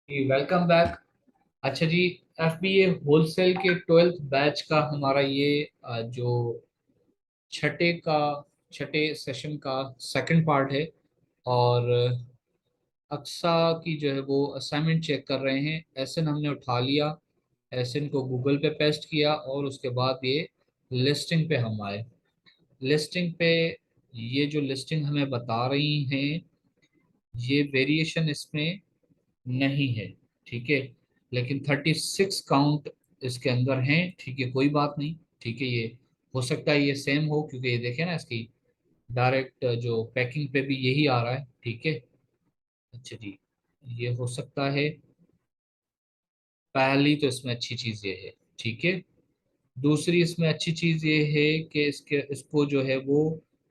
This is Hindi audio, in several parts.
Welcome back. अच्छा जी। FBA होलसेल के 12th बैच का हमारा ये जो छठे का छठे सेशन का सेकंड पार्ट है। और अक्सा की जो है वो असाइनमेंट चेक कर रहे हैं। एसएन हमने उठा लिया, एसएन को गूगल पे पेस्ट किया और उसके बाद ये लिस्टिंग पे हम आए। लिस्टिंग पे ये जो लिस्टिंग हमें बता रही हैं, ये वेरिएशन इसमें नहीं है। ठीक है, लेकिन 36 काउंट इसके अंदर हैं। ठीक है, कोई बात नहीं। ठीक है, ये हो सकता है ये सेम हो, क्योंकि ये देखे ना इसकी डायरेक्ट जो पैकिंग पे भी यही आ रहा है। ठीक है। अच्छा जी, ये हो सकता है। पहली तो इसमें अच्छी चीज़ ये है। ठीक है। दूसरी इसमें अच्छी चीज़ ये है कि इसको जो है वो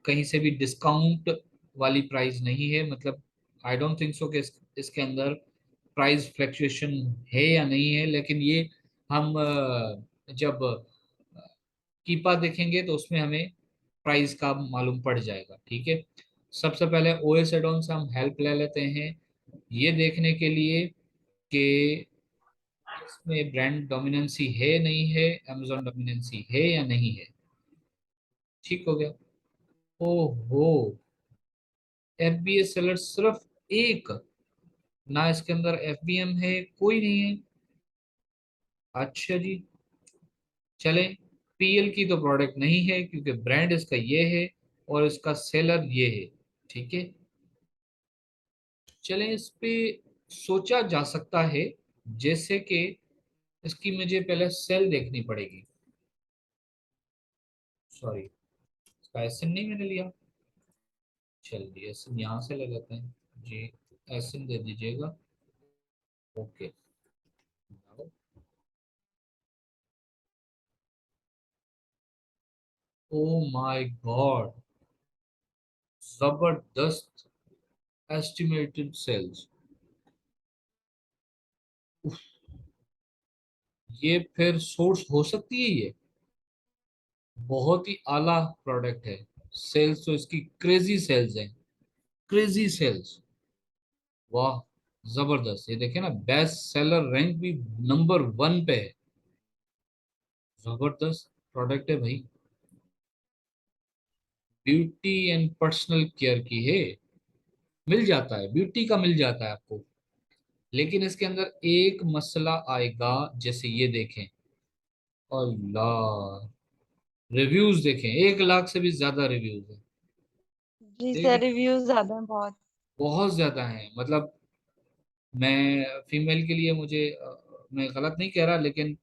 कहीं से भी डिस्काउंट वाली प्राइस नहीं है। मतलब आई डोंट थिंक सो कि इसके अंदर प्राइस फ्लक्चुएशन है या नहीं है। लेकिन ये हम जब कीपा देखेंगे तो उसमें हमें प्राइस का मालूम पड़ जाएगा। ठीक है। सबसे पहले ओएस एडॉन से हम हेल्प ले लेते हैं, ये देखने के लिए कि इसमें ब्रांड डोमिनेंसी है नहीं है, अमेजोन डोमिनेंसी है या नहीं है। ठीक हो गया। ओहो, FBA सेलर सिर्फ एक, ना इसके अंदर FBM है, कोई नहीं है। अच्छा जी, चले। PL की तो प्रोडक्ट नहीं है क्योंकि ब्रांड इसका ये है और इसका सेलर ये है। ठीक है। चले, इस पे सोचा जा सकता है। जैसे कि इसकी मुझे पहले सेल देखनी पड़ेगी। सॉरी, इसका एसएन नहीं मैंने लिया। चलिए एसएन यहाँ से ले लेते हैं जी। एसएन दे दीजिएगा। ओके। ओ माय गॉड, जबरदस्त एस्टिमेटेड सेल्स। ये फिर सोर्स हो सकती है ये। बहुत ही आला प्रोडक्ट है। सेल्स तो इसकी क्रेजी सेल्स है, क्रेजी सेल्स। वाह, जबरदस्त। ये देखे ना, बेस्ट सेलर रैंक भी नंबर 1 पे है। जबरदस्त प्रोडक्ट है भाई। ब्यूटी एंड पर्सनल केयर की है। मिल जाता है, ब्यूटी का मिल जाता है आपको। लेकिन इसके अंदर एक मसला आएगा। जैसे ये देखें, अल्लाह, रिव्यूज देखें, 1 लाख से भी ज्यादा रिव्यूज है। जी सर, देखें, रिव्यूज ज्यादा हैं बहुत। बहुत ज्यादा है। मतलब मैं फीमेल के लिए मुझे मैं गलत नहीं कह रहा, लेकिन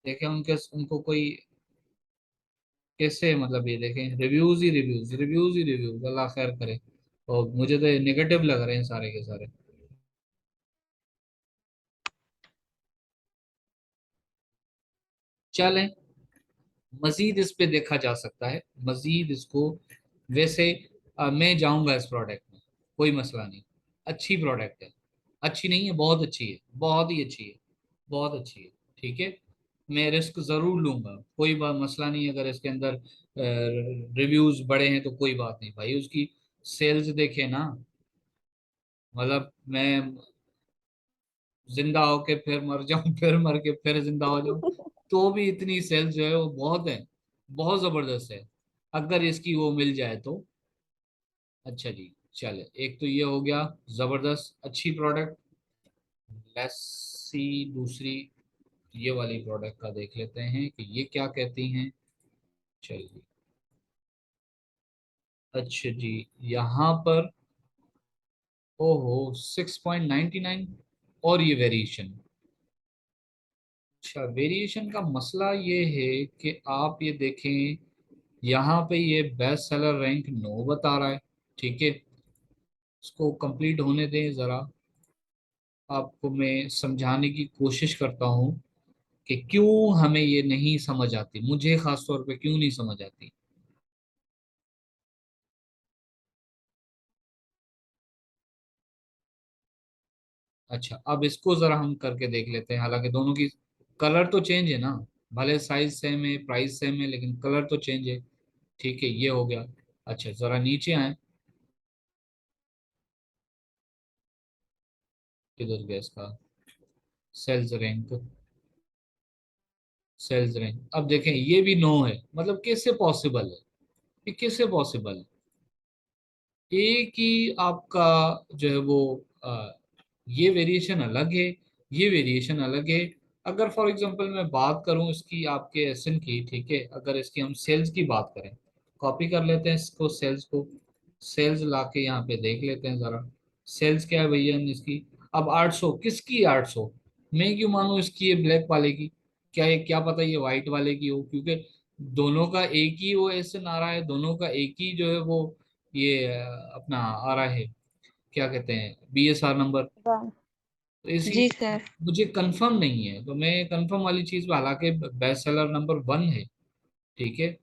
देखें उनके उनको कोई कैसे, मतलब ये देखें, रिव्यूज ही रिव्यूज, रिव्यूज ही रिव्यूज, अल्लाह खैर करे। और मुझे तो नेगेटिव लग रहे हैं सारे के सारे। चलें, मजीद इस पे देखा जा सकता है, मजीद इसको। वैसे मैं जाऊंगा इस प्रोडक्ट में, कोई मसला नहीं। अच्छी प्रोडक्ट है। अच्छी नहीं है, बहुत अच्छी है, बहुत ही अच्छी है, बहुत अच्छी है। ठीक है, मैं रिस्क जरूर लूंगा, कोई बात मसला नहीं। अगर इसके अंदर रिव्यूज बड़े हैं तो कोई बात नहीं भाई, उसकी सेल्स देखे ना। मतलब मैं जिंदा होके फिर मर जाऊं, फिर मर के फिर जिंदा हो जाऊं, तो भी इतनी सेल्स जो है वो बहुत है, बहुत जबरदस्त है। अगर इसकी वो मिल जाए तो। अच्छा जी, चले, एक तो ये हो गया, जबरदस्त अच्छी प्रोडक्ट। लेट्स सी दूसरी, ये वाली प्रोडक्ट का देख लेते हैं कि ये क्या कहती हैं। चलिए। अच्छा जी, यहाँ पर ओहो 6.99, और ये वेरिएशन। अच्छा, वेरिएशन का मसला ये है कि आप ये देखें, यहाँ पे ये बेस्ट सेलर रैंक 9 बता रहा है। ठीक है, इसको कंप्लीट होने दें ज़रा। आपको मैं समझाने की कोशिश करता हूँ कि क्यों हमें ये नहीं समझ आती, मुझे खास तौर पे क्यों नहीं समझ आती। अच्छा, अब इसको ज़रा हम करके देख लेते हैं। हालांकि दोनों की कलर तो चेंज है ना, भले साइज सेम है, प्राइस सेम है, लेकिन कलर तो चेंज है। ठीक है, ये हो गया। अच्छा, ज़रा नीचे आए। किधर गया इसका सेल्स रैंक, सेल्स रैंक। अब देखें ये भी नो है, मतलब कैसे पॉसिबल है, ये कैसे पॉसिबल है। एक ही आपका जो है वो ये वेरिएशन अलग है, ये वेरिएशन अलग है। अगर फॉर एग्जांपल मैं बात करूं इसकी आपके एसएन की, ठीक है, अगर इसकी हम सेल्स की बात करें, कॉपी कर लेते हैं इसको, सेल्स को, सेल्स लाके यहाँ पे देख लेते हैं जरा। सेल्स क्या है भैया इसकी, अब 800 किसकी, 800 मैं क्यों मानूं इसकी, ये ब्लैक वाले की, क्या ये क्या पता ये व्हाइट वाले की हो, क्योंकि दोनों का एक ही वो एसएन आ रहा है, दोनों का एक ही जो है वो ये अपना आ रहा है, क्या कहते हैं, बीएसआर नंबर। वन। तो इसी जी सर। मुझे कंफर्म नहीं है, तो मैं कंफर्म वाली चीज पे, हालांकि बेस्ट सेलर नंबर 1 है, ठीक है,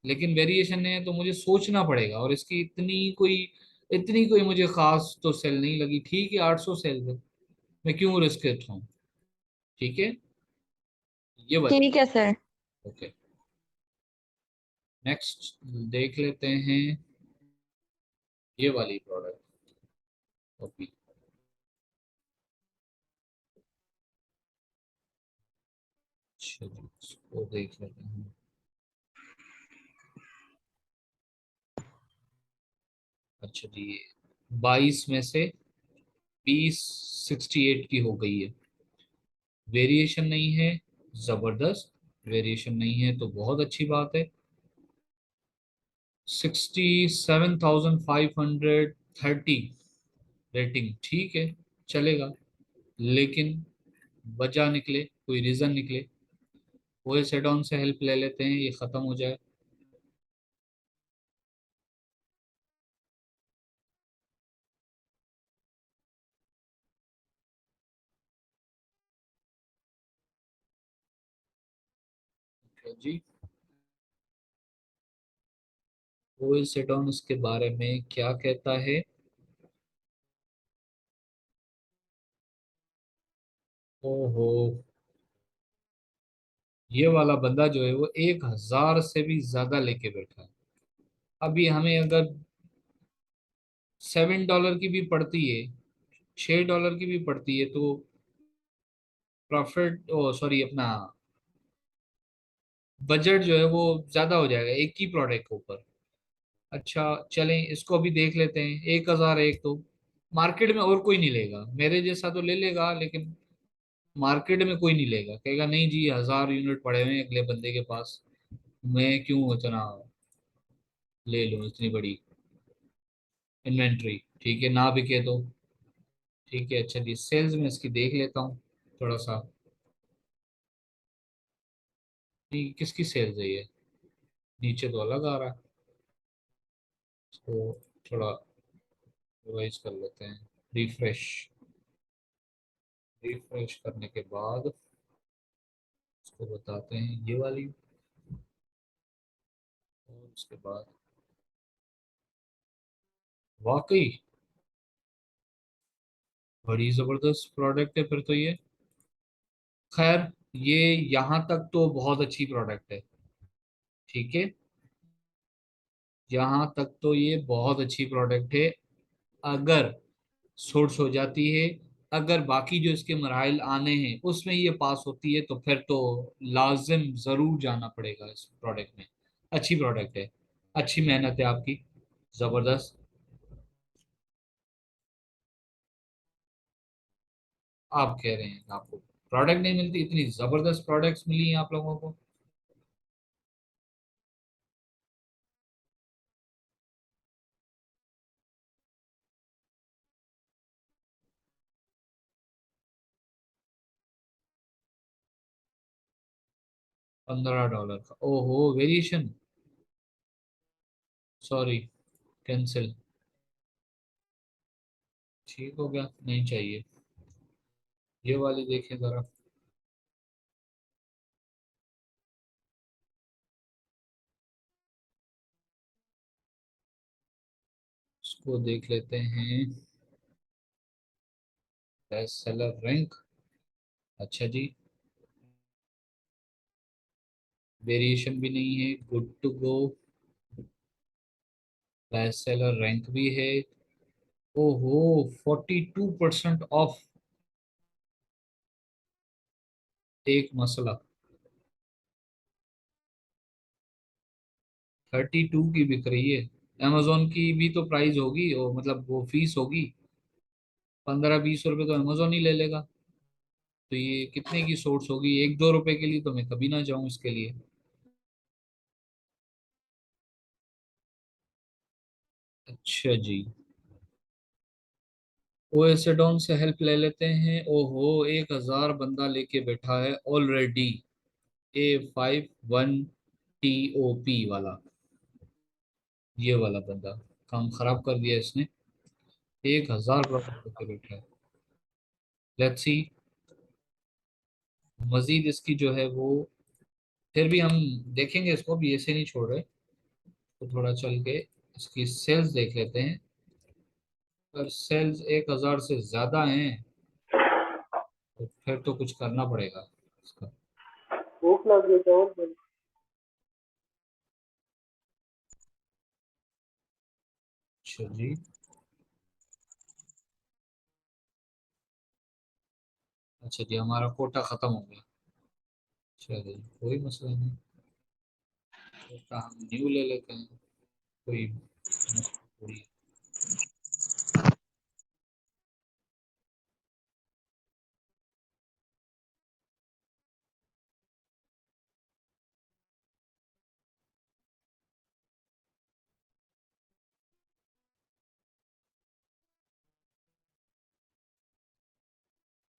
लेकिन वेरिएशन है तो मुझे सोचना पड़ेगा, और इसकी इतनी कोई मुझे खास तो सेल नहीं लगी। ठीक है 800 सेल है, मैं क्यों रिस्क उठाऊं, ठीक है, ये वजह। ठीक है सर। ओके, नेक्स्ट देख लेते हैं ये वाली प्रोडक्ट। ओके, अच्छा जी, इसको देख लेते हैं। अच्छा जी, 22 में से 20 68 की हो गई है, वेरिएशन नहीं है, जबरदस्त, वेरिएशन नहीं है तो बहुत अच्छी बात है। 67,530 रेटिंग, ठीक है, चलेगा, लेकिन वजह निकले, कोई रीजन निकले, वो सेडॉन से हेल्प ले लेते हैं, ये खत्म हो जाए। Okay जी, वो सेडॉन इसके बारे में क्या कहता है। ओहो, ये वाला बंदा जो है वो 1,000 से भी ज्यादा लेके बैठा है। अभी हमें अगर $7 की भी पड़ती है, $6 की भी पड़ती है, तो प्रॉफिट, ओ सॉरी, अपना बजट जो है वो ज्यादा हो जाएगा एक ही प्रोडक्ट के ऊपर। अच्छा, चलें इसको अभी देख लेते हैं। 1,001 तो मार्केट में और कोई नहीं लेगा, मेरे जैसा तो ले लेगा, लेकिन मार्केट में कोई नहीं लेगा, कहेगा नहीं जी 1,000 यूनिट पड़े हुए हैं अगले बंदे के पास, मैं क्यों इतना ले लूं इतनी बड़ी इन्वेंट्री, ठीक है, ना बिके तो। ठीक है, अच्छा जी, सेल्स में इसकी देख लेता हूँ थोड़ा सा। नहीं, किसकी सेल्स है ये, नीचे तो अलग आ रहा है, इसको थोड़ा रिवाइज कर लेते हैं। रिफ्रेश, रिफ्रेश करने के बाद इसको बताते हैं ये वाली, और उसके बाद वाकई बड़ी जबरदस्त प्रोडक्ट है फिर तो ये। खैर, ये यहाँ तक तो बहुत अच्छी प्रोडक्ट है, ठीक है, यहाँ तक तो ये बहुत अच्छी प्रोडक्ट है। अगर सोर्स हो जाती है, अगर बाकी जो इसके मराइल आने हैं उसमें ये पास होती है, तो फिर तो लाजिम जरूर जाना पड़ेगा इस प्रोडक्ट में। अच्छी प्रोडक्ट है, अच्छी मेहनत है आपकी, जबरदस्त। आप कह रहे हैं आपको प्रोडक्ट नहीं मिलती, इतनी जबरदस्त प्रोडक्ट्स मिली हैं आप लोगों को। 15 डॉलर का, ओहो, वेरिएशन, सॉरी, कैंसिल, ठीक हो गया, नहीं चाहिए। ये वाली देखिए जरा, इसको देख लेते हैं। बेस्ट सेलर रैंक, अच्छा जी, वेरिएशन भी नहीं है, good to go, best seller rank भी है। ओहो, 42% ऑफ, एक मसला। 32 की बिक रही है। अमेजोन की भी तो प्राइस होगी, और मतलब वो फीस होगी, 15-20 रुपए तो अमेजोन ही ले लेगा। तो ये कितने की सोर्स होगी? 1-2 रुपए के लिए तो मैं कभी ना जाऊं इसके लिए। अच्छा जी। ओएसएडोन से हेल्प ले लेते हैं। ओहो, 1,000 बंदा लेके बैठा है ऑलरेडी। A51TOP वाला, ये वाला बंदा काम खराब कर दिया इसने। 1,000 प्रोडक्ट लेके बैठा है। Let's see. मजीद इसकी जो है वो, फिर भी हम देखेंगे इसको भी, ऐसे नहीं छोड़ रहे। तो थोड़ा चल के इसकी सेल्स देख लेते हैं। अगर सेल्स 1,000 से ज्यादा हैं तो फिर तो कुछ करना पड़ेगा इसका। भूख लग गई तो और अच्छा जी। अच्छा जी, हमारा कोटा खत्म हो गया। चलिए, कोई मसला नहीं। कोटा हम न्यू ले लेते हैं, कोई मसला थोड़ी है।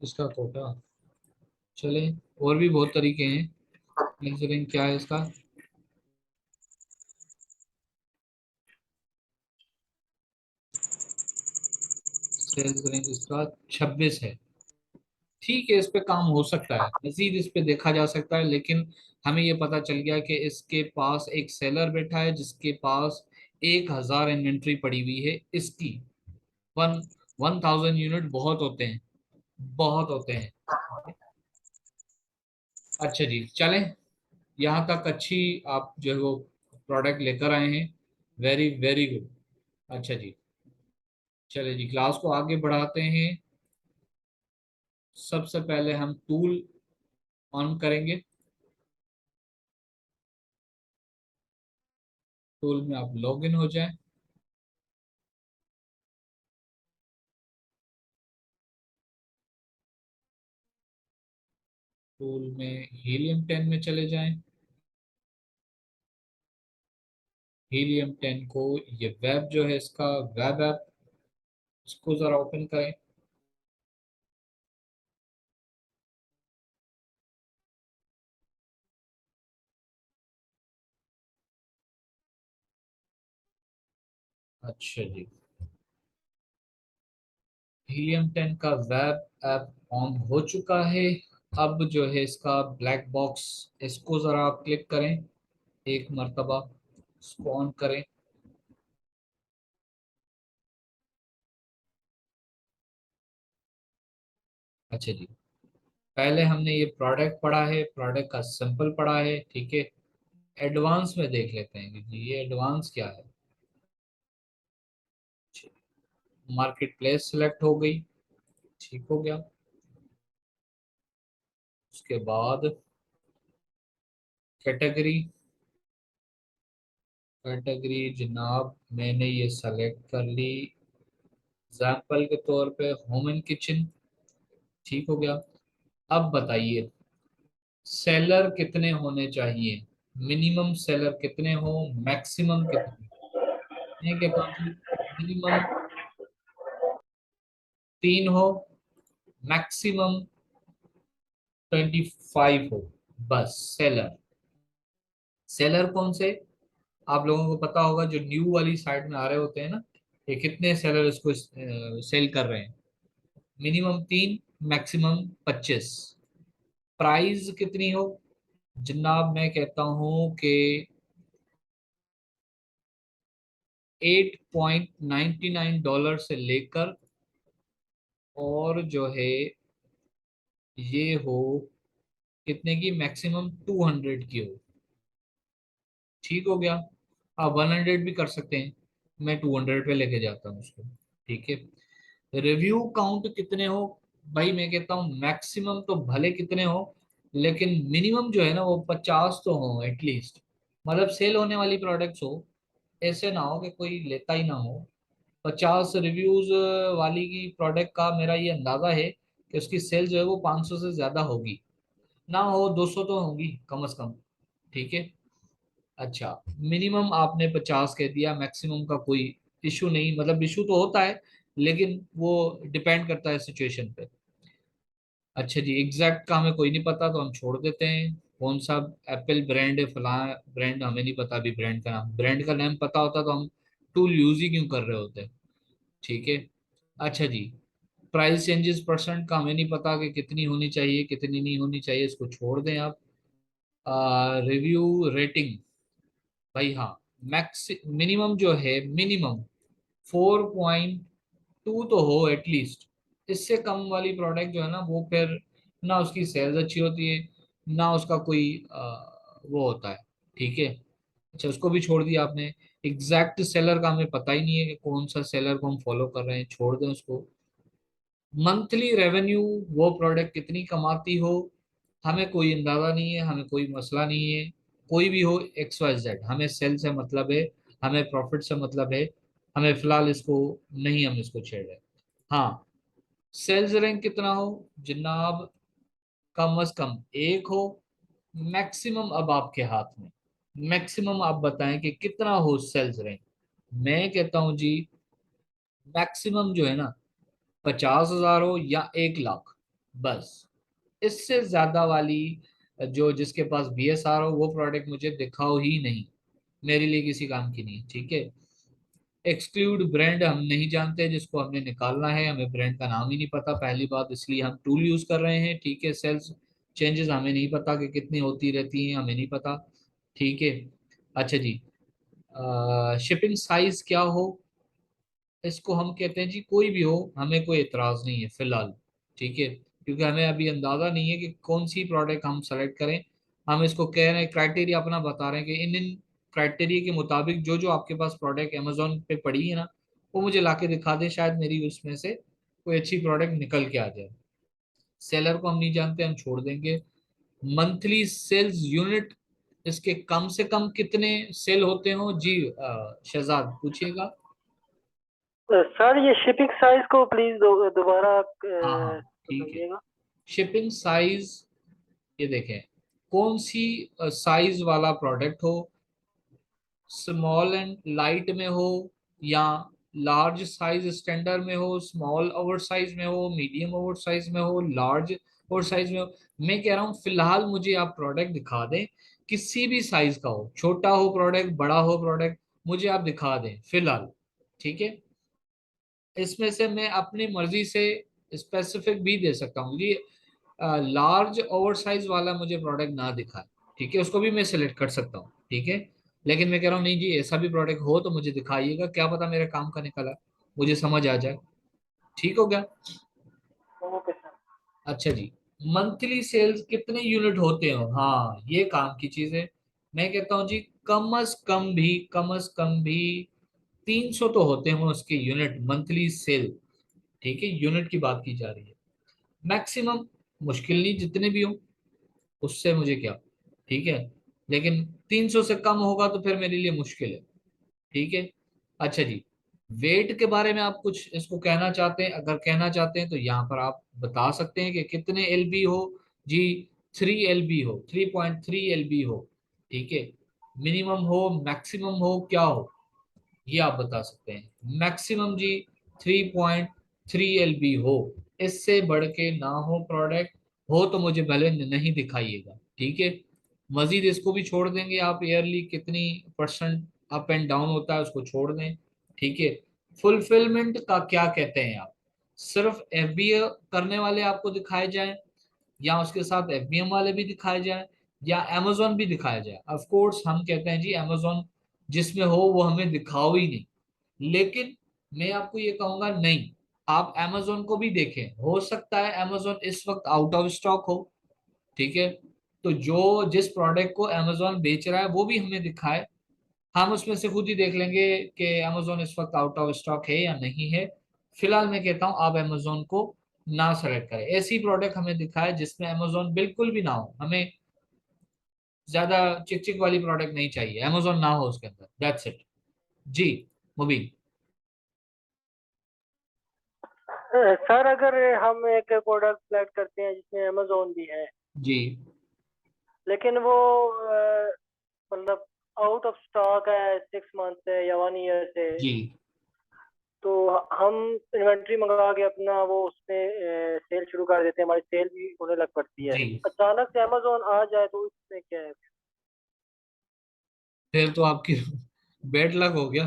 इसका कोटा, चले, और भी बहुत तरीके हैं। नेक्स्ट रैंक क्या है इसका? सेल्स रैंक इसका 26 है। ठीक है, इस पे काम हो सकता है, मजीद इस पे देखा जा सकता है, लेकिन हमें ये पता चल गया कि इसके पास एक सेलर बैठा है जिसके पास 1,000 इन्वेंट्री पड़ी हुई है इसकी। 1,000 यूनिट बहुत होते हैं, बहुत होते हैं। अच्छा जी, चलें। यहाँ तक अच्छी आप जो है वो प्रोडक्ट लेकर आए हैं। Very very good. अच्छा जी, चले जी, क्लास को आगे बढ़ाते हैं। सबसे पहले हम टूल ऑन करेंगे। टूल में आप लॉग इन हो जाएं। टूल में हीलियम 10 में चले जाएं। हीलियम 10 को, ये वेब जो है इसका वेब ऐप, इसको जरा ओपन करें। अच्छा जी, हीलियम 10 का वेब ऐप ऑन हो चुका है। अब जो है इसका ब्लैक बॉक्स, इसको जरा आप क्लिक करें एक मर्तबा, इसको ऑन करें। अच्छा जी, पहले हमने ये प्रोडक्ट पढ़ा है, प्रोडक्ट का सिंपल पढ़ा है, ठीक है। एडवांस में देख लेते हैं कि जी ये एडवांस क्या है। मार्केट प्लेस सिलेक्ट हो गई, ठीक हो गया। उसके बाद कैटेगरी, कैटेगरी जनाब मैंने ये सेलेक्ट कर ली, एग्जाम्पल के तौर पे होम एंड किचन, ठीक हो गया। अब बताइए सेलर कितने होने चाहिए? मिनिमम सेलर कितने हो, मैक्सिमम कितने? मैं कहता हूँ जी मिनिमम 3 हो, मैक्सिमम 25 हो, बस सेलर। सेलर कौन से? आप लोगों को पता होगा, जो न्यू वाली साइड में आ रहे होते हैं ना, ये कितने सेलर इसको सेल कर रहे हैं? Minimum 3, maximum 25। प्राइस कितनी हो? जनाब मैं कहता हूँ कि $8.99 से लेकर, और जो है ये हो कितने की, मैक्सिमम 200 की हो, ठीक हो गया। आप 100 भी कर सकते हैं, मैं 200 पे लेके जाता हूँ उसको, ठीक है। रिव्यू काउंट कितने हो? भाई मैं कहता हूँ मैक्सिमम तो भले कितने हो, लेकिन मिनिमम जो है ना वो 50 तो हो एटलीस्ट, मतलब सेल होने वाली प्रोडक्ट्स हो। ऐसे ना हो कि कोई लेता ही ना हो। 50 रिव्यूज वाली की प्रोडक्ट का मेरा ये अंदाजा है कि उसकी सेल जो है वो 500 से ज्यादा होगी, ना हो 200 तो होगी कम से कम। ठीक है। अच्छा, मिनिमम आपने 50 कह दिया, मैक्सिमम का कोई इशू नहीं, मतलब इशू तो होता है लेकिन वो डिपेंड करता है सिचुएशन पे। अच्छा जी, एग्जैक्ट का हमें कोई नहीं पता तो हम छोड़ देते हैं। कौन सा एप्पल ब्रांड है, फला ब्रांड, हमें नहीं पता अभी ब्रांड का नाम। ब्रांड का नाम पता होता तो हम टूल यूज ही क्यों कर रहे होते। ठीक है। अच्छा जी, प्राइस चेंजेस परसेंट का हमें नहीं पता कि कितनी होनी चाहिए कितनी नहीं होनी चाहिए, इसको छोड़ दें आप। रिव्यू रेटिंग, भाई हाँ, मैक्स मिनिमम जो है मिनिमम 4.2 तो हो एटलीस्ट। इससे कम वाली प्रोडक्ट जो है ना वो फिर ना उसकी सेल्स अच्छी होती है, ना उसका कोई वो होता है। ठीक है। अच्छा, उसको भी छोड़ दिया आपने। एग्जैक्ट सेलर का हमें पता ही नहीं है कि कौन सा सेलर को हम फॉलो कर रहे हैं, छोड़ दें उसको। मंथली रेवेन्यू, वो प्रोडक्ट कितनी कमाती हो, हमें कोई अंदाजा नहीं है, हमें कोई मसला नहीं है। कोई भी हो XYZ, हमें सेल से मतलब है, हमें प्रॉफिट से मतलब है। हमें फिलहाल इसको नहीं, हम इसको छेड़ रहे। हाँ, सेल्स रैंक कितना हो जनाब, कम अज कम एक हो। मैक्सिमम अब आपके हाथ में, मैक्सिमम आप बताएं कि कितना हो सेल्स रैंक। मैं कहता हूं जी, मैक्सिमम जो है ना 50,000 हो या 1 लाख, बस। इससे ज्यादा वाली जो जिसके पास BSR हो वो प्रोडक्ट मुझे दिखाओ ही नहीं, मेरे लिए किसी काम की नहीं। ठीक है। एक्सक्लूड ब्रांड हम नहीं जानते, जिसको हमने निकालना है, हमें ब्रांड का नाम ही नहीं पता पहली बात, इसलिए हम टूल यूज कर रहे हैं। ठीक है। सेल्स चेंजेस हमें नहीं पता कि कितनी होती रहती हैं, हमें नहीं पता। ठीक है। अच्छा जी, शिपिंग साइज क्या हो, इसको हम कहते हैं जी कोई भी हो, हमें कोई एतराज नहीं है फिलहाल। ठीक है। क्योंकि हमें अभी अंदाजा नहीं है कि कौन सी प्रोडक्ट हम सेलेक्ट करें। हम इसको कह रहे हैं, क्राइटेरिया अपना बता रहे हैं कि इन इन क्राइटेरिया के मुताबिक जो जो आपके पास प्रोडक्ट अमेजोन पे पड़ी है ना, वो मुझे ला के दिखा दे, शायद मेरी उसमें से कोई अच्छी प्रोडक्ट निकल के आ जाए। सेलर को हम नहीं जानते, हम छोड़ देंगे। मंथली सेल्स यूनिट, इसके कम से कम कितने सेल होते हो जी, शहजाद पूछिएगा। सर ये शिपिंग साइज को प्लीज दोबारा हाँ हाँ, ठीक है। बताइएगा। शिपिंग साइज, ये देखें, कौन सी साइज वाला प्रोडक्ट हो, स्मॉल एंड लाइट में हो, या लार्ज साइज स्टैंडर्ड में हो, स्मॉल ओवर साइज में हो, मीडियम ओवर साइज में हो, लार्ज ओवर साइज में हो। मैं कह रहा हूँ फिलहाल मुझे आप प्रोडक्ट दिखा दें, किसी भी साइज का हो, छोटा हो प्रोडक्ट बड़ा हो प्रोडक्ट, मुझे आप दिखा दें फिलहाल। ठीक है। इसमें से मैं अपनी मर्जी से स्पेसिफिक भी दे सकता हूँ जी। लार्ज ओवर साइज वाला मुझे प्रोडक्ट ना दिखाए, ठीक है, उसको भी मैं सिलेक्ट कर सकता हूँ। ठीक है। लेकिन मैं कह रहा हूँ नहीं जी, ऐसा भी प्रोडक्ट हो तो मुझे दिखाइएगा, क्या पता मेरे काम का निकला, मुझे समझ आ जाए। ठीक हो गया। Okay sir. अच्छा जी, मंथली सेल्स कितने यूनिट होते हो, हाँ ये काम की चीज है। मैं कहता हूँ जी, कम अज कम भी 300 तो होते हैं उसके यूनिट मंथली सेल। ठीक है, यूनिट की बात की जा रही है। मैक्सिमम मुश्किल नहीं, जितने भी हो उससे मुझे क्या। ठीक है। लेकिन 300 से कम होगा तो फिर मेरे लिए मुश्किल है। ठीक है। अच्छा जी, वेट के बारे में आप कुछ इसको कहना चाहते हैं, अगर कहना चाहते हैं तो यहाँ पर आप बता सकते हैं कि कितने LB हो जी। 3 LB हो, 3.3 LB हो। ठीक है। मिनिमम हो, मैक्सिमम हो, क्या हो, ये आप बता सकते हैं। मैक्सिमम जी 3.3 LB हो, इससे बढ़ के ना हो प्रोडक्ट, हो तो मुझे भले नहीं दिखाइएगा। ठीक है। मजीद इसको भी छोड़ देंगे आप, ईयरली कितनी परसेंट अप एंड डाउन होता है उसको छोड़ दें। ठीक है। फुलफिलमेंट का क्या कहते हैं आप, सिर्फ FBA करने वाले आपको दिखाए जाएं, या उसके साथ FBM वाले भी दिखाए जाएं, या Amazon भी दिखाया जाए। ऑफ कोर्स हम कहते हैं जी Amazon जिसमें हो वो हमें दिखाओ ही नहीं, लेकिन मैं आपको ये कहूंगा नहीं, आप Amazon को भी देखें, हो सकता है Amazon इस वक्त आउट ऑफ स्टॉक हो। ठीक है। तो जो जिस प्रोडक्ट को Amazon बेच रहा है वो भी हमें दिखाए, हम उसमें से खुद ही देख लेंगे कि Amazon इस वक्त आउट ऑफ स्टॉक है या नहीं है। फिलहाल मैं कहता हूं आप Amazon को ना सेलेक्ट करें। ऐसी प्रोडक्ट हमें दिखाए जिसमें अमेजोन बिल्कुल भी ना हो, हमें ज्यादा चिक चिक वाली प्रोडक्ट नहीं चाहिए, अमेजोन ना हो उसके अंदर, दैट्स इट। जी मुबीन। सर अगर हम एक प्रोडक्ट सेलेक्ट करते हैं जिसमें अमेजोन भी है, जी लेकिन वो मतलब आउट ऑफ स्टॉक है 6 मंथ से या 1 ईयर से, जी तो हम इन्वेंट्री मंगा के अपना वो उसमें सेल शुरू कर देते हैं, हमारी सेल भी होने लग पड़ती है। जी, अचानक से अमेजोन आ जाए तो इसमें क्या है? फिर तो आपकी बेड लक हो गया।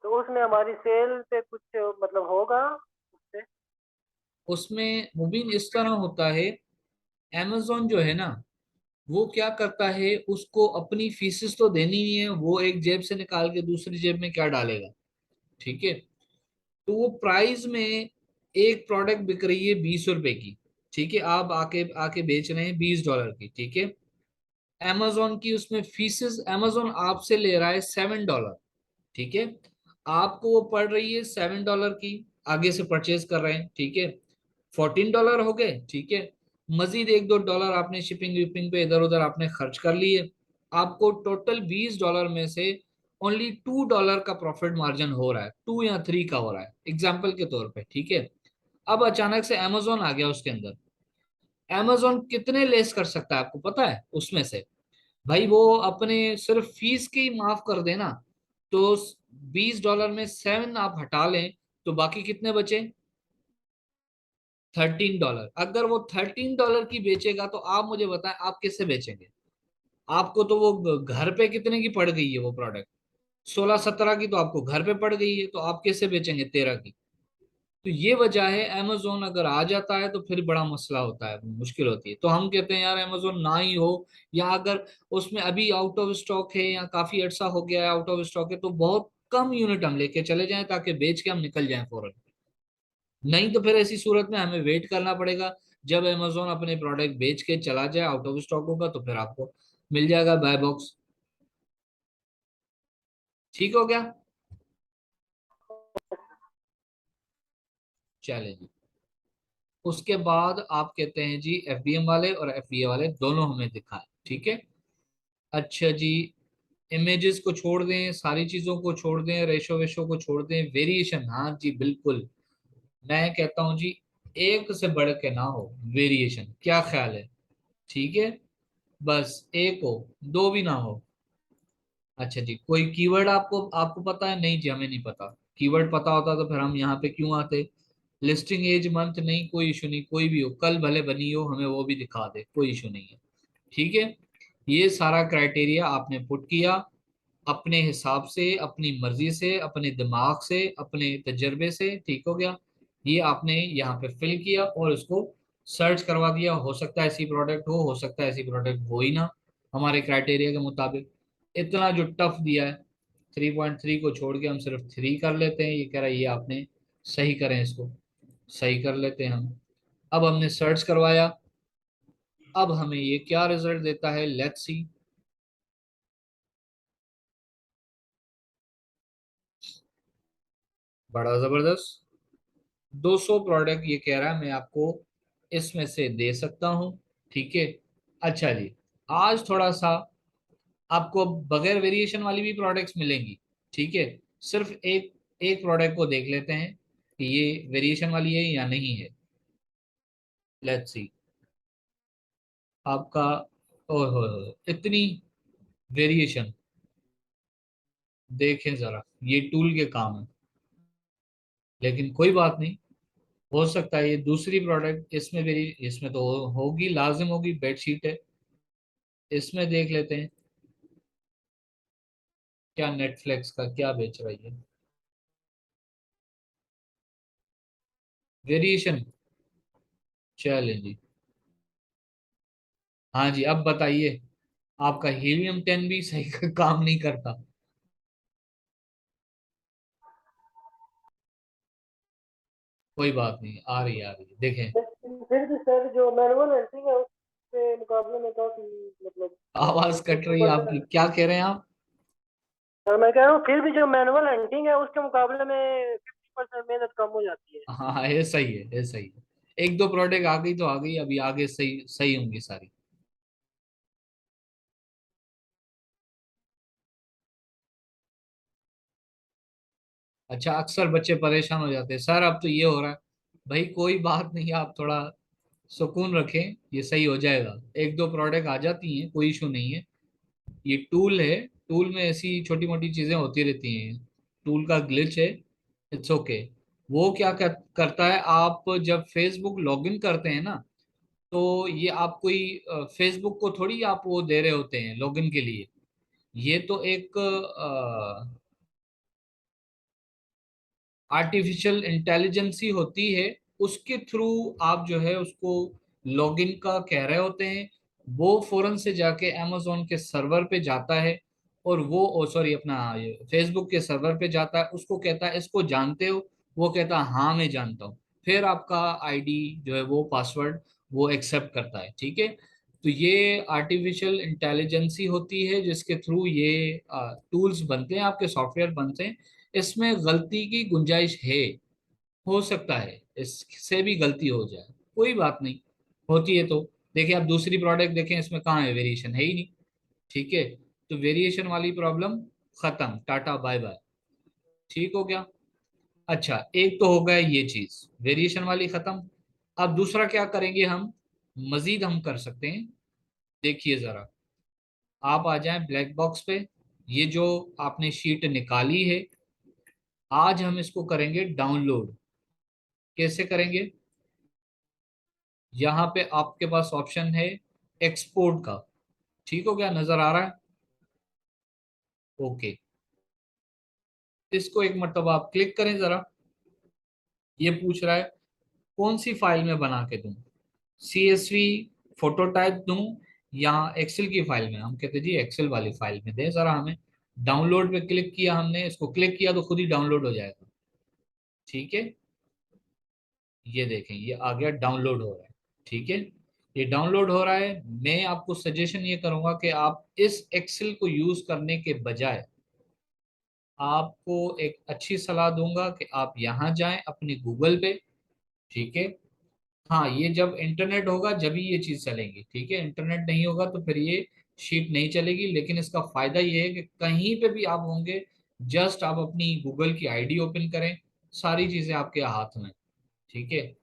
तो उसमें हमारी सेल पे कुछ मतलब होगा उससे? उसमें मुबीन इस तरह होता है, amazon जो है ना, वो क्या करता है, उसको अपनी फीसेस तो देनी नहीं है, वो एक जेब से निकाल के दूसरी जेब में क्या डालेगा, ठीक है। तो वो प्राइस में एक प्रोडक्ट बिक रही है 20 रुपए की, ठीक है, आप आके आके बेच रहे हैं $20 की, ठीक है। amazon की उसमें फीसेस amazon आपसे ले रहा है $7, ठीक है। आपको वो पड़ रही है $7 की, आगे से परचेज कर रहे हैं, ठीक है। $14 हो गए, ठीक है। मजीद $1-2 आपने शिपिंग विपिंग पे इधर उधर आपने खर्च कर लिए, आपको टोटल $20 में से ओनली $2 का प्रॉफिट मार्जिन हो रहा है, 2 या 3 का हो रहा है एग्जाम्पल के तौर पे, ठीक है। अब अचानक से अमेजोन आ गया उसके अंदर, अमेजोन कितने लेस कर सकता है आपको पता है उसमें से? भाई वो अपने सिर्फ फीस की माफ कर देना, तो $20 में 7 आप हटा लें, तो बाकी कितने बचे? $13। अगर वो $13 की बेचेगा तो आप मुझे बताएं आप किससे बेचेंगे? आपको तो वो घर पे कितने की पड़ गई है वो प्रोडक्ट, 16-17 की तो आपको घर पे पड़ गई है, तो आप कैसे बेचेंगे 13 की? तो ये वजह है, अमेजोन अगर आ जाता है तो फिर बड़ा मसला होता है, मुश्किल होती है। तो हम कहते हैं यार अमेजोन ना ही हो, या अगर उसमें अभी आउट ऑफ स्टॉक है या काफी अर्सा हो गया है आउट ऑफ स्टॉक है, तो बहुत कम यूनिट हम लेके चले जाएं ताकि बेच के हम निकल जाएं फौरन। नहीं तो फिर ऐसी सूरत में हमें वेट करना पड़ेगा, जब अमेजोन अपने प्रोडक्ट बेच के चला जाए, आउट ऑफ स्टॉक होगा, तो फिर आपको मिल जाएगा बाय बॉक्स। ठीक हो गया? चले जी। उसके बाद आप कहते हैं जी एफबीएम वाले और एफबीए वाले दोनों हमें दिखाएं, ठीक है। अच्छा जी, इमेजेस को छोड़ दें, सारी चीजों को छोड़ दें, रेशो वेशो को छोड़ दें, वेरिएशन हाँ जी बिल्कुल, मैं कहता हूँ जी एक से बढ़ के ना हो वेरिएशन, क्या ख्याल है? ठीक है, बस एक हो, दो भी ना हो। अच्छा जी, कोई कीवर्ड आपको आपको पता है? नहीं जी हमें नहीं पता। कीवर्ड पता होता तो फिर हम यहाँ पे क्यों आते? लिस्टिंग एज मंथ नहीं, कोई इशू नहीं, कोई भी हो, कल भले बनी हो, हमें वो भी दिखा दे, कोई इशू नहीं है, ठीक है। ये सारा क्राइटेरिया आपने पुट किया अपने हिसाब से, अपनी मर्जी से, अपने दिमाग से, अपने तजर्बे से, ठीक हो गया। ये आपने यहाँ पे फिल किया और उसको सर्च करवा दिया, हो सकता है ऐसी प्रोडक्ट हो सकता है ऐसी प्रोडक्ट हो ही ना हमारे क्राइटेरिया के मुताबिक। इतना जो टफ दिया है, 3.3 को छोड़ के हम सिर्फ 3 कर लेते हैं, ये कह रहा है ये आपने सही करें, इसको सही कर लेते हैं हम। अब हमने सर्च करवाया, अब हमें ये क्या रिजल्ट देता है, लेट्स सी। बड़ा जबरदस्त, 200 प्रोडक्ट ये कह रहा है मैं आपको इसमें से दे सकता हूँ, ठीक है। अच्छा जी, आज थोड़ा सा आपको बगैर वेरिएशन वाली भी प्रोडक्ट्स मिलेंगी, ठीक है। सिर्फ एक एक प्रोडक्ट को देख लेते हैं कि ये वेरिएशन वाली है या नहीं है, लेट्स सी। आपका ओह हो इतनी वेरिएशन, देखें जरा, ये टूल के काम है, लेकिन कोई बात नहीं, हो सकता है ये दूसरी प्रोडक्ट इसमें वेरी, इसमें तो होगी, लाजिम होगी, बेडशीट है, इसमें देख लेते हैं क्या नेटफ्लिक्स का क्या बेच रही है वेरिएशन। चलें जी, हाँ जी अब बताइए, आपका हीलियम 10 भी सही काम नहीं करता? कोई बात नहीं, आ रही है देखें। लेकिन फिर भी सर जो मैनुअल एंट्री है उसके मुकाबले में काफी मतलब आवाज कट रही है 50%। आपकी, क्या कह रहे हैं आप? मैं कह रहा हूँ फिर भी जो मैनुअल एंटिंग है उसके मुकाबले में 50% मेहनत कम हो जाती है। हाँ हाँ, ये सही है, ये सही है। एक दो प्रोडक्ट आ गई तो आ गई, अभी आगे सही सही होंगी सारी। अच्छा, अक्सर बच्चे परेशान हो जाते हैं सर, अब तो ये हो रहा है। भाई कोई बात नहीं, आप थोड़ा सुकून रखें, ये सही हो जाएगा। एक दो प्रोडक्ट आ जाती हैं, कोई इशू नहीं है। ये टूल है, टूल में ऐसी छोटी मोटी चीजें होती रहती हैं। टूल का ग्लिच है, इट्स ओके। वो क्या करता है, आप जब फेसबुक लॉगिन करते हैं ना, तो ये आप कोई फेसबुक को थोड़ी आप वो दे रहे होते हैं लॉगिन के लिए। ये तो एक आर्टिफिशियल इंटेलिजेंस ही होती है, उसके थ्रू आप जो है उसको लॉगिन का कह रहे होते हैं। वो फौरन से जाके amazon के सर्वर पे जाता है, और वो ओ सॉरी अपना फेसबुक के सर्वर पे जाता है, उसको कहता है इसको जानते हो? वो कहता है हाँ मैं जानता हूँ। फिर आपका आईडी जो है वो पासवर्ड वो एक्सेप्ट करता है, ठीक है। तो ये आर्टिफिशियल इंटेलिजेंस ही होती है जिसके थ्रू ये टूल्स बनते हैं, आपके सॉफ्टवेयर बनते हैं। इसमें गलती की गुंजाइश है, हो सकता है इससे भी गलती हो जाए, कोई बात नहीं, होती है तो। देखिए आप दूसरी प्रोडक्ट देखें, इसमें कहाँ है, वेरिएशन है ही नहीं। ठीक है, तो वेरिएशन वाली प्रॉब्लम खत्म, टाटा बाय बाय, ठीक हो गया। अच्छा, एक तो हो गया ये चीज, वेरिएशन वाली खत्म। अब दूसरा क्या करेंगे हम, मजीद हम कर सकते हैं। देखिए जरा, आप आ जाएं ब्लैक बॉक्स पे। ये जो आपने शीट निकाली है, आज हम इसको करेंगे डाउनलोड। कैसे करेंगे, यहाँ पे आपके पास ऑप्शन है एक्सपोर्ट का, ठीक हो गया, नजर आ रहा है? ओके, इसको एक मरतबा आप क्लिक करें जरा। ये पूछ रहा है कौन सी फाइल में बना के दूं, CSV फोटो टाइप दूं या एक्सेल की फाइल में? हम कहते जी एक्सेल वाली फाइल में दे जरा हमें। डाउनलोड पे क्लिक किया हमने, इसको क्लिक किया तो खुद ही डाउनलोड हो जाएगा, ठीक है। ये देखें, ये आ गया, डाउनलोड हो रहा है, ठीक है। ये डाउनलोड हो रहा है। मैं आपको सजेशन ये करूंगा कि आप इस एक्सेल को यूज करने के बजाय, आपको एक अच्छी सलाह दूंगा कि आप यहाँ जाएं अपने गूगल पे, ठीक है। हाँ, ये जब इंटरनेट होगा जब ही ये चीज चलेगी, ठीक है। इंटरनेट नहीं होगा तो फिर ये शीट नहीं चलेगी। लेकिन इसका फायदा ये है कि कहीं पे भी आप होंगे, जस्ट आप अपनी गूगल की आईडी ओपन करें, सारी चीजें आपके हाथ में, ठीक है।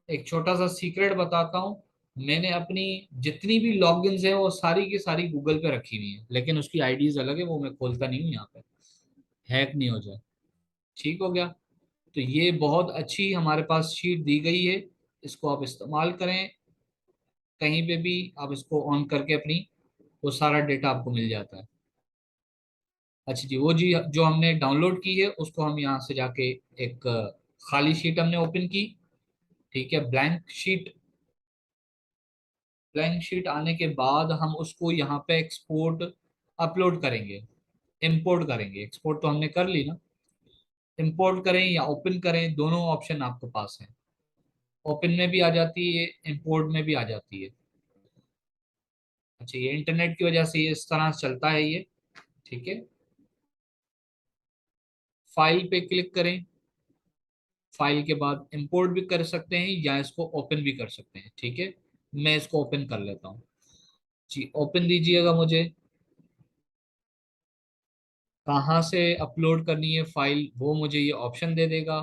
एक छोटा सा सीक्रेट बताता हूँ, मैंने अपनी जितनी भी लॉगिन्स है वो सारी की सारी गूगल पे रखी हुई है, लेकिन उसकी आईडीज अलग है, वो मैं खोलता नहीं हूँ यहाँ पे, हैक नहीं हो जाए, ठीक हो गया। तो ये बहुत अच्छी हमारे पास शीट दी गई है, इसको आप इस्तेमाल करें। कहीं पे भी आप इसको ऑन करके अपनी वो सारा डेटा आपको मिल जाता है। अच्छा जी, वो जी जो हमने डाउनलोड की है उसको हम यहाँ से जाके एक खाली शीट हमने ओपन की, ठीक है, ब्लैंक शीट। ब्लैंक शीट आने के बाद हम उसको यहाँ पे एक्सपोर्ट अपलोड करेंगे, इंपोर्ट करेंगे। एक्सपोर्ट तो हमने कर ली ना, इंपोर्ट करें या ओपन करें, दोनों ऑप्शन आपके पास है। ओपन में भी आ जाती है, इंपोर्ट में भी आ जाती है। अच्छा, ये इंटरनेट की वजह से ये इस तरह से चलता है ये, ठीक है। फाइल पे क्लिक करें, फाइल के बाद इंपोर्ट भी कर सकते हैं या इसको ओपन भी कर सकते हैं, ठीक है। मैं इसको ओपन कर लेता हूँ जी, ओपन दीजिएगा मुझे। कहाँ से अपलोड करनी है फाइल वो मुझे ये ऑप्शन दे देगा।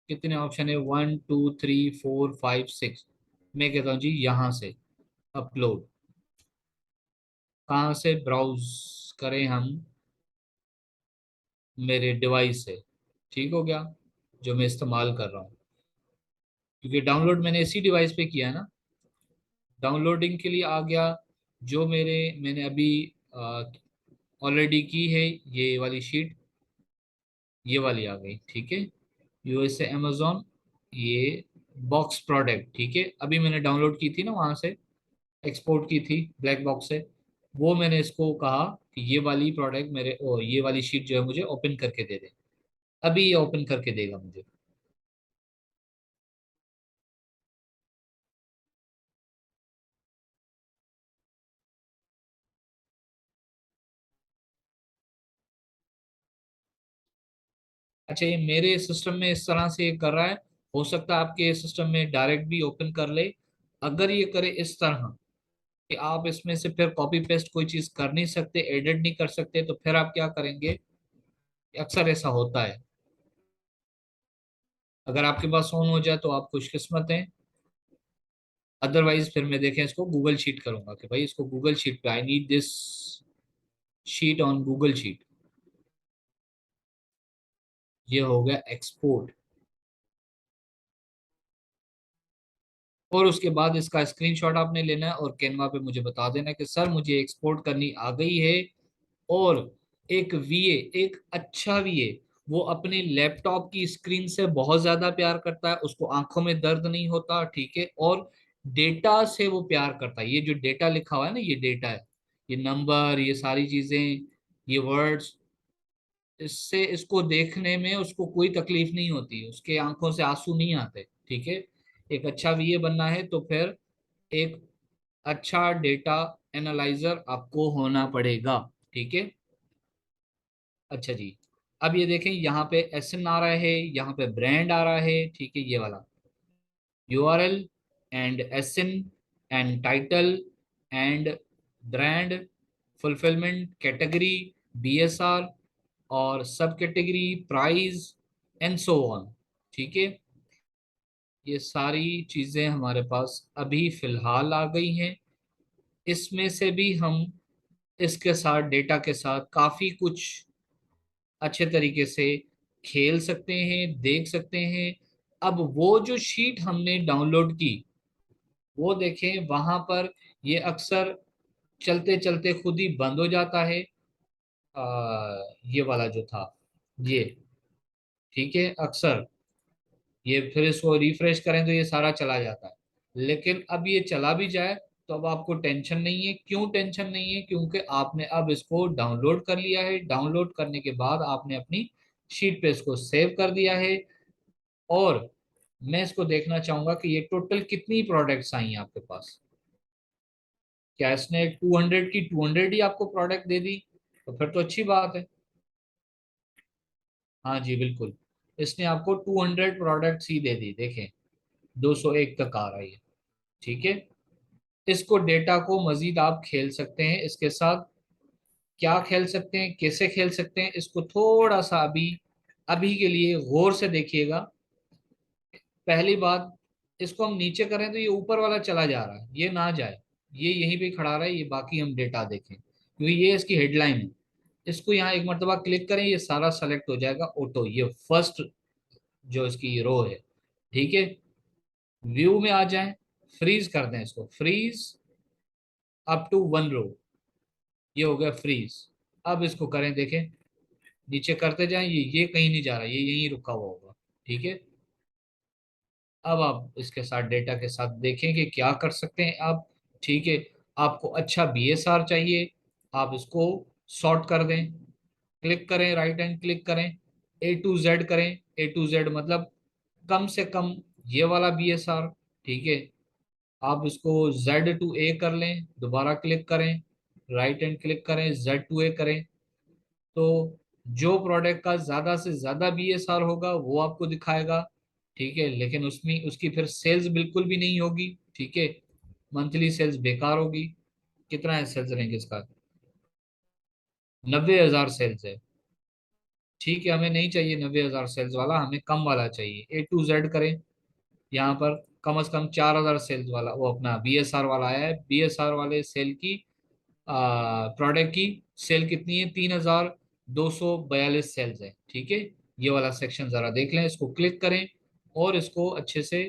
कितने ऑप्शन है, 1 2 3 4 5 6। मैं कहता हूँ जी यहाँ से अपलोड। कहाँ से ब्राउज करें हम, मेरे डिवाइस से, ठीक हो गया, जो मैं इस्तेमाल कर रहा हूँ, क्योंकि डाउनलोड मैंने इसी डिवाइस पे किया है ना। डाउनलोडिंग के लिए आ गया, जो मैंने अभी ऑलरेडी की है, ये वाली शीट, ये वाली आ गई, ठीक है। USA अमेजोन, ये बॉक्स प्रोडक्ट, ठीक है। अभी मैंने डाउनलोड की थी ना वहां से, एक्सपोर्ट की थी ब्लैक बॉक्स से। वो मैंने इसको कहा कि ये वाली प्रोडक्ट ये वाली शीट जो है मुझे ओपन करके दे दे। अभी ये ओपन करके देगा मुझे। अच्छा, ये मेरे सिस्टम में इस तरह से ये कर रहा है, हो सकता है आपके सिस्टम में डायरेक्ट भी ओपन कर ले। अगर ये करे इस तरह कि आप इसमें से फिर कॉपी पेस्ट कोई चीज कर नहीं सकते, एडिट नहीं कर सकते, तो फिर आप क्या करेंगे? अक्सर ऐसा होता है। अगर आपके पास ऑन हो जाए तो आप खुशकिस्मत हैं, अदरवाइज फिर मैं देखें इसको गूगल शीट करूंगा कि भाई इसको गूगल शीट पे, I need this sheet on Google sheet. ये हो गया एक्सपोर्ट। और उसके बाद इसका स्क्रीनशॉट आपने लेना है और कैनवा पे मुझे बता देना कि सर मुझे एक्सपोर्ट करनी आ गई है। और एक वीए, एक अच्छा वीए, वो अपने लैपटॉप की स्क्रीन से बहुत ज्यादा प्यार करता है, उसको आंखों में दर्द नहीं होता, ठीक है, और डेटा से वो प्यार करता है। ये जो डेटा लिखा हुआ है ना, ये डेटा है, ये नंबर, ये सारी चीजें, ये वर्ड्स, इससे इसको देखने में उसको कोई तकलीफ नहीं होती, उसके आंखों से आंसू नहीं आते, ठीक है। एक अच्छा वीए बनना है तो फिर एक अच्छा डेटा एनालाइजर आपको होना पड़ेगा, ठीक है। अच्छा जी, अब ये देखें यहाँ पे एसएन आ रहा है, यहाँ पे ब्रांड आ रहा है, ठीक है, ये वाला URL and ASIN and title and brand, fulfilment, category, BSR, और sub category, price, and so on, ठीक है। ये सारी चीजें हमारे पास अभी फिलहाल आ गई हैं। इसमें से भी हम इसके साथ, डेटा के साथ काफी कुछ अच्छे तरीके से खेल सकते हैं, देख सकते हैं। अब वो जो शीट हमने डाउनलोड की, वो देखें वहां पर, ये अक्सर चलते चलते खुद ही बंद हो जाता है। ये वाला जो था, ये, ठीक है, अक्सर ये फिर इसको रिफ्रेश करें तो ये सारा चला जाता है। लेकिन अब ये चला भी जाए तो अब आपको टेंशन नहीं है। क्यों टेंशन नहीं है? क्योंकि आपने अब इसको डाउनलोड कर लिया है। डाउनलोड करने के बाद आपने अपनी शीट पे इसको सेव कर दिया है। और मैं इसको देखना चाहूंगा कि ये टोटल कितनी प्रोडक्ट्स आई हैं आपके पास। क्या इसने 200 की 200 ही आपको प्रोडक्ट दे दी? तो फिर तो अच्छी बात है। हाँ जी बिल्कुल, इसने आपको 200 प्रोडक्ट्स ही दे दी, देखें 201 तक आ रही है, ठीक है। इसको डेटा को मजीद आप खेल सकते हैं इसके साथ। क्या खेल सकते हैं, कैसे खेल सकते हैं, इसको थोड़ा सा अभी अभी के लिए गौर से देखिएगा। पहली बात, इसको हम नीचे करें तो ये ऊपर वाला चला जा रहा है, ये ना जाए, ये यहीं पे खड़ा रहे, ये बाकी हम डेटा देखें क्योंकि ये इसकी हेडलाइन है। इसको यहाँ एक मरतबा क्लिक करें, ये सारा सेलेक्ट हो जाएगा ऑटो, ये फर्स्ट जो इसकी रो है, ठीक है। व्यू में आ जाएं, फ्रीज कर दें इसको, फ्रीज अप टू 1 रो, ये हो गया फ्रीज। अब इसको करें, देखें नीचे करते जाएं, ये कहीं नहीं जा रहा, ये यहीं रुका हुआ होगा, ठीक है। अब आप इसके साथ, डेटा के साथ देखें कि क्या कर सकते हैं आप, ठीक है। आपको अच्छा बीएसआर चाहिए, आप इसको सॉर्ट कर दें, क्लिक करें, राइट हैंड क्लिक करें, A to Z करें। A to Z मतलब कम से कम ये वाला बीएसआर, ठीक है। आप इसको Z to A कर लें, दोबारा क्लिक करें, राइट हैंड क्लिक करें, Z to A करें। तो जो प्रोडक्ट का ज्यादा से ज्यादा बीएसआर होगा वो आपको दिखाएगा, ठीक है। लेकिन उसमें उसकी फिर सेल्स बिल्कुल भी नहीं होगी, ठीक है, मंथली सेल्स बेकार होगी। कितना है सेल्स रेंज इसका? 90,000 सेल्स है, ठीक है। हमें नहीं चाहिए 90,000 सेल्स वाला, हमें कम वाला चाहिए। A to Z करें, यहाँ पर कम से कम 4,000 सेल्स वाला, वो अपना बीएसआर वाला आया है। बीएसआर वाले सेल की, प्रोडक्ट की सेल कितनी है? 3,242 सेल्स है, ठीक है। ये वाला सेक्शन जरा देख लें, इसको क्लिक करें और इसको अच्छे से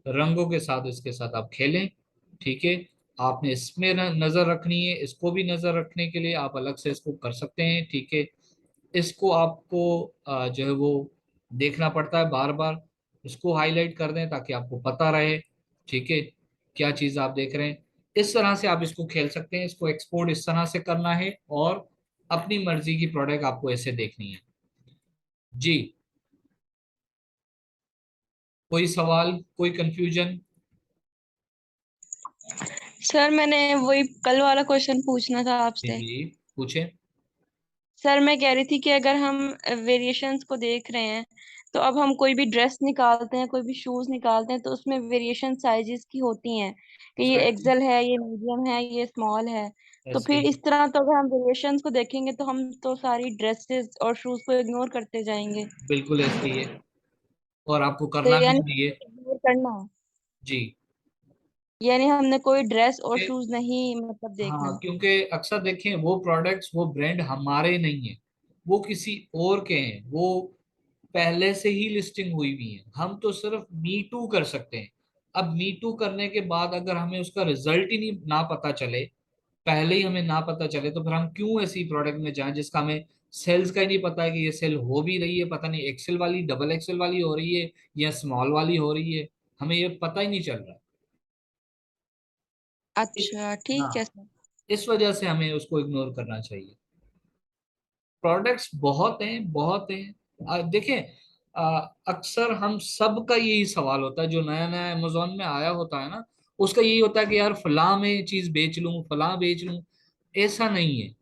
रंगों के साथ इसके साथ आप खेलें, ठीक है। आपने इसमें नजर रखनी है, इसको भी नजर रखने के लिए आप अलग से इसको कर सकते हैं, ठीक है। इसको आपको जो है वो देखना पड़ता है बार बार। इसको हाईलाइट कर दें ताकि आपको पता रहे, ठीक है, क्या चीज आप देख रहे हैं। इस तरह से आप इसको खेल सकते हैं। इसको एक्सपोर्ट इस तरह से करना है और अपनी मर्जी की प्रोडक्ट आपको ऐसे देखनी है। जी, कोई सवाल, कोई कंफ्यूजन? सर मैंने वही कल वाला क्वेश्चन पूछना था जी आपसे। जी, पूछें। सर मैं कह रही थी कि अगर हम वेरिएशंस को देख रहे हैं, तो अब हम कोई भी ड्रेस निकालते हैं, कोई भी शूज निकालते हैं, तो उसमें वेरिएशन साइजेस की होती हैं कि ये एग्जैक्टली। एक्सेल है, ये मीडियम है, ये स्मॉल है। तो ऐसे फिर ही इस तरह तो अगर हम वेरिएशंस को देखेंगे तो हम तो सारी ड्रेसेस और शूज को इग्नोर करते जाएंगे। बिल्कुल ऐसे ही है, और आपको तो करना भी यानी चाहिए। इग्नोर करना है, जी। यानी हमने कोई ड्रेस और कि- शूज नहीं मतलब हाँ, देखना। क्योंकि अक्सर देखें वो प्रोडक्ट्स, वो ब्रांड हमारे नहीं है, वो किसी और के हैं, वो पहले से ही लिस्टिंग हुई हुई है। हम तो सिर्फ मी टू कर सकते हैं। अब मी टू करने के बाद अगर हमें उसका रिजल्ट ही नहीं ना पता चले, पहले ही हमें ना पता चले, तो फिर हम क्यों ऐसी प्रोडक्ट में जाएं जिसका हमें सेल्स का ही नहीं पता है कि ये सेल हो भी रही है, पता नहीं एक्सेल वाली, डबल एक्सेल वाली हो रही है या स्मॉल वाली हो रही है, हमें ये पता ही नहीं चल रहा है। इस अच्छा ठीक है हाँ, सर। इस वजह से हमें उसको इग्नोर करना चाहिए। प्रोडक्ट्स बहुत हैं, बहुत हैं। देखें, अक्सर हम सब का यही सवाल होता है, जो नया नया अमेजोन में आया होता है ना, उसका यही होता है कि यार फलां में चीज बेच लूं, फलां बेच लूं। ऐसा नहीं है।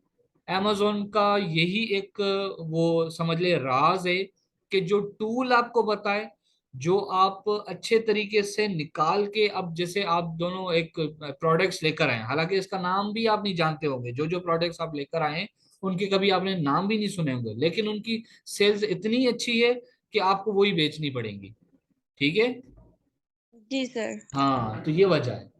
amazon का यही एक वो समझ ले राज है कि जो टूल आपको बताए, जो आप अच्छे तरीके से निकाल के, अब जैसे आप दोनों एक प्रोडक्ट्स लेकर आए हैं, हालांकि इसका नाम भी आप नहीं जानते होंगे, जो जो प्रोडक्ट्स आप लेकर आए हैं उनके कभी आपने नाम भी नहीं सुने होंगे, लेकिन उनकी सेल्स इतनी अच्छी है कि आपको वही बेचनी पड़ेंगी। ठीक है। जी सर। हाँ, तो ये वजह है।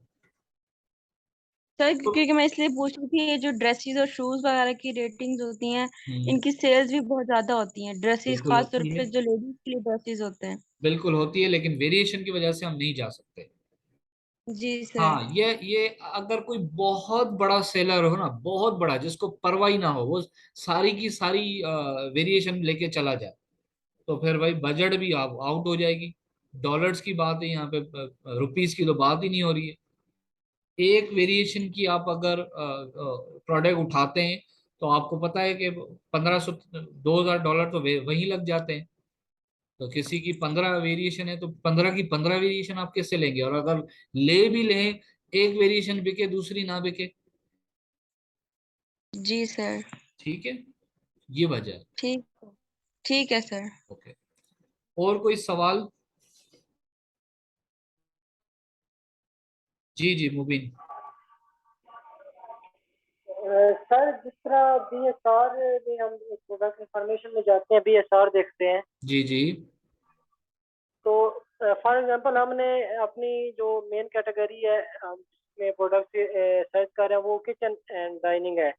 सर तो क्योंकि मैं इसलिए पूछ रही थी, ये जो ड्रेसेस और शूज वगैरह की रेटिंग्स होती हैं, हम्म, इनकी सेल्स भी बहुत ज्यादा होती हैं, ड्रेसेस बिल्कुल खास तौर होती है, पे जो लेडीज के लिए ड्रेसेस होते हैं। बिल्कुल होती है, लेकिन वेरिएशन की वजह से हम नहीं जा सकते। जी सर। हाँ, ये अगर कोई बहुत बड़ा सेलर हो ना, बहुत बड़ा, जिसको परवाह ही ना हो, वो सारी की सारी वेरिएशन लेके चला जाए, तो फिर भाई बजट भी आउट हो जाएगी। डॉलर्स की बात है यहाँ पे, रुपीस की तो बात ही नहीं हो रही है। एक वेरिएशन की आप अगर प्रोडक्ट उठाते हैं, तो आपको पता है कि 1500 $2000 तो वहीं लग जाते हैं। तो किसी की 15 वेरिएशन है, तो 15 की 15 वेरिएशन आप कैसे लेंगे? और अगर ले भी लें, एक वेरिएशन बिके, दूसरी ना बिके। जी सर। ठीक है, ये वजह है। ठीक, ठीक है सर। ओके। और कोई सवाल? जी जी, मुबीन। सर जिस तरह BSR में हम प्रोडक्ट इंफॉर्मेशन में जाते हैं, BSR देखते हैं, जी जी तो फॉर एग्जांपल हमने अपनी जो मेन कैटेगरी है, हम जिसमें प्रोडक्ट सर्च कर रहे हैं वो किचन एंड डाइनिंग है।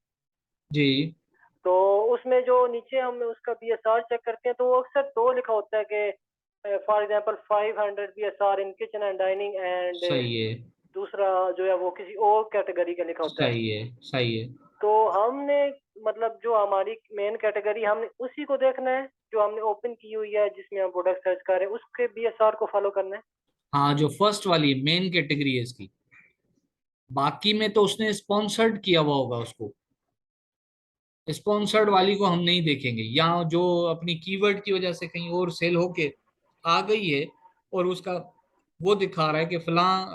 जी। तो उसमें जो नीचे हम उसका BSR चेक करते हैं, तो वो अक्सर दो लिखा होता है कि for example 500 BSR in kitchen and dining, and सही है, दूसरा जो है वो किसी और कैटेगरी का लिखा होता है। सही है, सही है। तो हमने मतलब जो हमारी मेन कैटेगरी, हमने उसी को देखना है जो हमने ओपन की हुई है, जिसमें हम प्रोडक्ट सर्च कर रहे हैं, उसके BSR को फॉलो करना है। हाँ, जो फर्स्ट वाली मेन कैटेगरी है इसकी, बाकी में तो उसने स्पॉन्सर्ड किया हुआ होगा उसको। स्पॉन्सर्ड वाली को हम नहीं देखेंगे, या जो अपनी कीवर्ड की वजह से कहीं और सेल होके आ गई है, और उसका वो दिखा रहा है कि फलां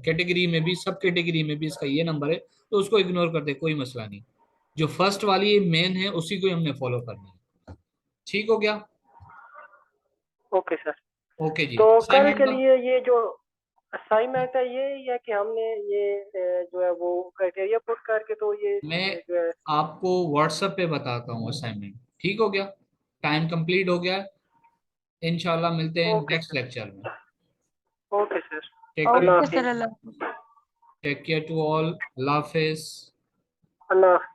कैटेगरी में भी, सब कैटेगरी में भी इसका ये नंबर है, तो उसको इग्नोर कर दे, कोई मसला नहीं। जो फर्स्ट वाली मेन है उसी को ही हमने फॉलो करना है। ठीक हो गया? Okay sir. ओके जी, तो कल असाइनमेंट के का लिए ये जो असाइनमेंट है, ये या कि हमने ये जो है वो क्राइटेरिया पुट करके, तो ये मैं जो है। आपको व्हाट्सएप पे बताता हूँ असाइनमेंट। ठीक हो गया? टाइम कंप्लीट हो गया। इंशाल्लाह मिलते हैं ओके नेक्स्ट सर। लेक्चर में। Okay sir. Take care. अल्लाह ओके सर, हाफिज। अल्लाह। Take care to all. अल्लाह हाफिज। अल्लाह हाफिज।